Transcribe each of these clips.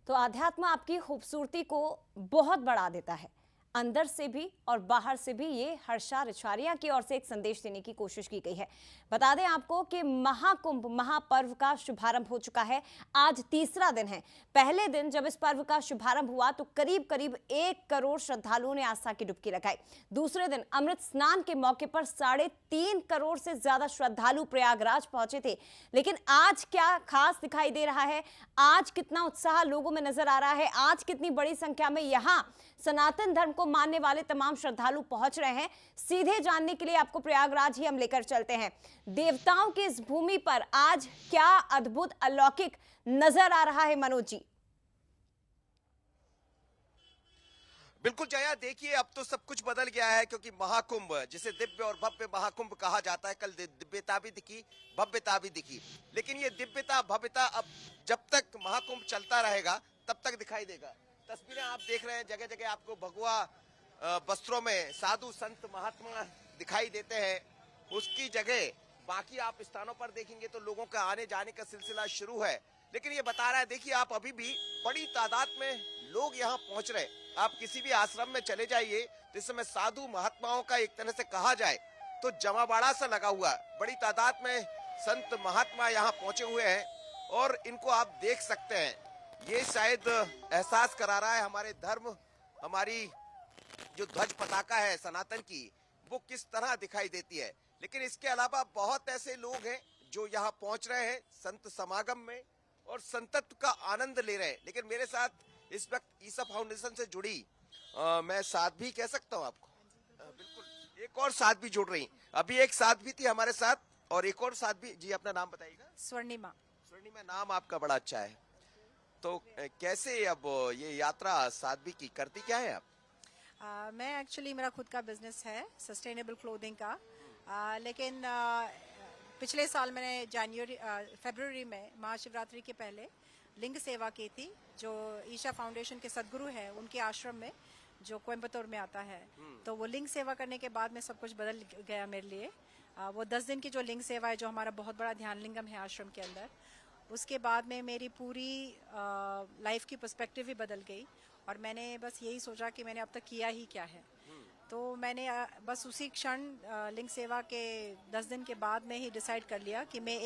तो अध्यात्म आपकी खूबसूरती को बहुत बढ़ा देता है, अंदर से भी और बाहर से भी। ये हर्षाचार्या की ओर से एक संदेश देने की कोशिश की गई है। बता दें आपको कि महाकुंभ महापर्व का शुभारंभ हो चुका है। आज तीसरा दिन है। पहले दिन जब इस पर्व का शुभारंभ हुआ तो करीब करीब 1 करोड़ श्रद्धालुओं ने आस्था की डुबकी लगाई। दूसरे दिन अमृत स्नान के मौके पर 3.5 करोड़ से ज्यादा श्रद्धालु प्रयागराज पहुंचे थे। लेकिन आज क्या खास दिखाई दे रहा है, आज कितना उत्साह लोगों में नजर आ रहा है, आज कितनी बड़ी संख्या में यहां सनातन धर्म को मानने वाले तमाम श्रद्धालु पहुंच रहे हैं, सीधे जानने के लिए आपको प्रयागराज ही हम लेकर चलते हैं। देवताओं की इस भूमि पर आज क्या अद्भुत अलौकिक नजर आ रहा है, मनोज जी? बिल्कुल जया, देखिए अब तो सब कुछ बदल गया है, क्योंकि महाकुंभ जिसे दिव्य और भव्य महाकुंभ कहा जाता है, कल दिव्यता भी दिखी, भव्यता भी दिखी। लेकिन ये दिव्यता भव्यता अब जब तक महाकुंभ चलता रहेगा तब तक दिखाई देगा। तस्वीरें आप देख रहे हैं, जगह जगह आपको भगवा वस्त्रों में साधु संत महात्मा दिखाई देते हैं। उसकी जगह बाकी आप स्थानों पर देखेंगे तो लोगों का आने जाने का सिलसिला शुरू है। लेकिन ये बता रहा है, देखिए आप अभी भी बड़ी तादाद में लोग यहाँ पहुंच रहे। आप किसी भी आश्रम में चले जाइए तो इस समय साधु महात्माओं का एक तरह से कहा जाए तो जमावाड़ा सा लगा हुआ है। बड़ी तादाद में संत महात्मा यहाँ पहुंचे हुए हैं और इनको आप देख सकते हैं। ये शायद एहसास करा रहा है हमारे धर्म, हमारी जो ध्वज पताका है सनातन की, वो किस तरह दिखाई देती है। लेकिन इसके अलावा बहुत ऐसे लोग हैं जो यहाँ पहुंच रहे हैं संत समागम में और संतत्व का आनंद ले रहे हैं। लेकिन मेरे साथ इस वक्त ईसा फाउंडेशन से जुड़ी मैं साध्वी कह सकता हूँ आपको, बिल्कुल एक और साध्वी जुड़ रही। अभी एक साध्वी थी हमारे साथ और एक और साध्वी। जी अपना नाम बताइएगा। स्वर्णिमा। स्वर्णिमा, नाम आपका बड़ा अच्छा है। तो कैसे अब ये यात्रा साध्वी की करती क्या है आप? मैं एक्चुअली मेरा खुद का बिजनेस है सस्टेनेबल क्लोथिंग का। लेकिन पिछले साल मैंने फरवरी में महाशिवरात्रि के पहले लिंग सेवा की थी, जो ईशा फाउंडेशन के सदगुरु है उनके आश्रम में, जो कोयम्बतूर में आता है। तो वो लिंग सेवा करने के बाद में सब कुछ बदल गया मेरे लिए। वो 10 दिन की जो लिंग सेवा है, जो हमारा बहुत बड़ा ध्यान लिंगम है आश्रम के अंदर, उसके बाद में मेरी पूरी लाइफ की पर्सपेक्टिव ही बदल गई। और मैंने बस यही सोचा कि मैंने अब तक किया ही क्या है। तो मैंने बस उसी क्षण लिंग सेवा के 10 दिन के बाद में ही डिसाइड कर लिया कि मैं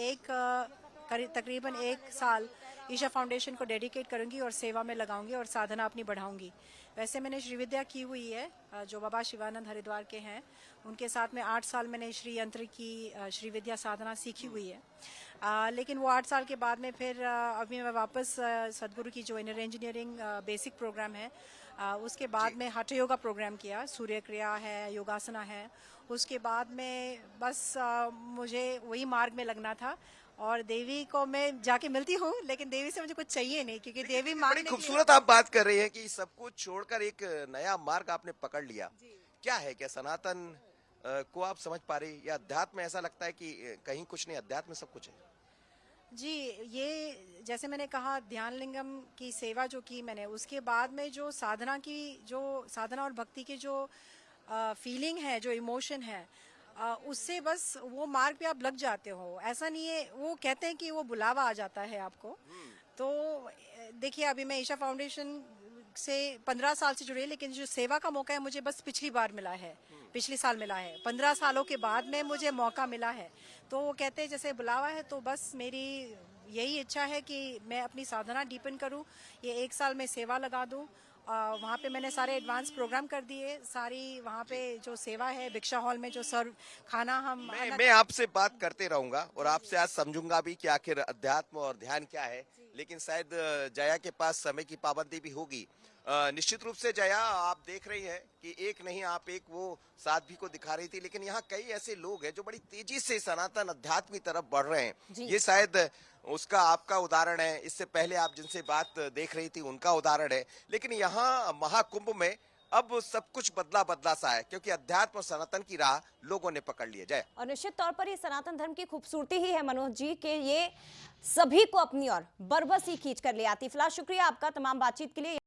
तकरीबन 1 साल ईशा फाउंडेशन को डेडिकेट करूंगी और सेवा में लगाऊंगी और साधना अपनी बढ़ाऊंगी। वैसे मैंने श्री विद्या की हुई है, जो बाबा शिवानंद हरिद्वार के हैं, उनके साथ में 8 साल मैंने श्री यंत्र की श्री विद्या साधना सीखी हुई है। लेकिन वो 8 साल के बाद में फिर अभी मैं वापस सदगुरु की जो इनर इंजीनियरिंग बेसिक प्रोग्राम है, उसके बाद में हठ योगा प्रोग्राम किया, सूर्य क्रिया है, योगासना है। उसके बाद में बस मुझे वही मार्ग में लगना था और देवी को मैं जाके मिलती हूँ, लेकिन देवी से मुझे कुछ चाहिए नहीं, क्योंकि देवी मांगने बड़ी खूबसूरत आप बात कर रही हैं कि सब कुछ छोड़कर एक नया मार्ग आपने पकड़ लिया। क्या है, क्या सनातन को आप समझ पा रही, या अध्यात्म में ऐसा लगता है कि कहीं कुछ नहीं, अध्यात्म में सब कुछ है? जी, ये जैसे मैंने कहा, ध्यान लिंगम की सेवा जो की मैंने, उसके बाद में जो साधना और भक्ति की जो फीलिंग है, जो इमोशन है, उससे बस वो मार्ग पे आप लग जाते हो। ऐसा नहीं है, वो कहते हैं कि वो बुलावा आ जाता है आपको। तो देखिए, अभी मैं ईशा फाउंडेशन से 15 साल से जुड़ी, लेकिन जो सेवा का मौका है मुझे बस पिछली बार मिला है, पिछले साल मिला है। 15 सालों के बाद में मुझे मौका मिला है। तो वो कहते हैं जैसे बुलावा है, तो बस मेरी यही इच्छा है कि मैं अपनी साधना डीपन करूं, ये 1 साल में सेवा लगा दूं। वहाँ पे मैंने सारे एडवांस प्रोग्राम कर दिए, सारी वहाँ पे जो सेवा है, भिक्षा हॉल में जो सर्व खाना मैं आपसे बात करते रहूंगा और आपसे आज समझूंगा भी कि आखिर अध्यात्म और ध्यान क्या है। लेकिन शायद जया के पास समय की पाबंदी भी होगी। निश्चित रूप से जया, आप देख रही हैं कि एक नहीं, आप एक वो साध्वी को दिखा रही थी, लेकिन यहाँ कई ऐसे लोग हैं जो बड़ी तेजी से सनातन अध्यात्म की तरफ बढ़ रहे हैं। ये शायद उसका आपका उदाहरण है, इससे पहले आप जिनसे बात देख रही थी उनका उदाहरण है। लेकिन यहाँ महाकुंभ में अब सब कुछ बदला बदला सा है, क्योंकि अध्यात्म और सनातन की राह लोगों ने पकड़ ली है। जय। और निश्चित तौर पर ये सनातन धर्म की खूबसूरती ही है, मनोज जी, कि ये सभी को अपनी ओर बरबस ही खींच कर ले आती। फिलहाल शुक्रिया आपका तमाम बातचीत के लिए।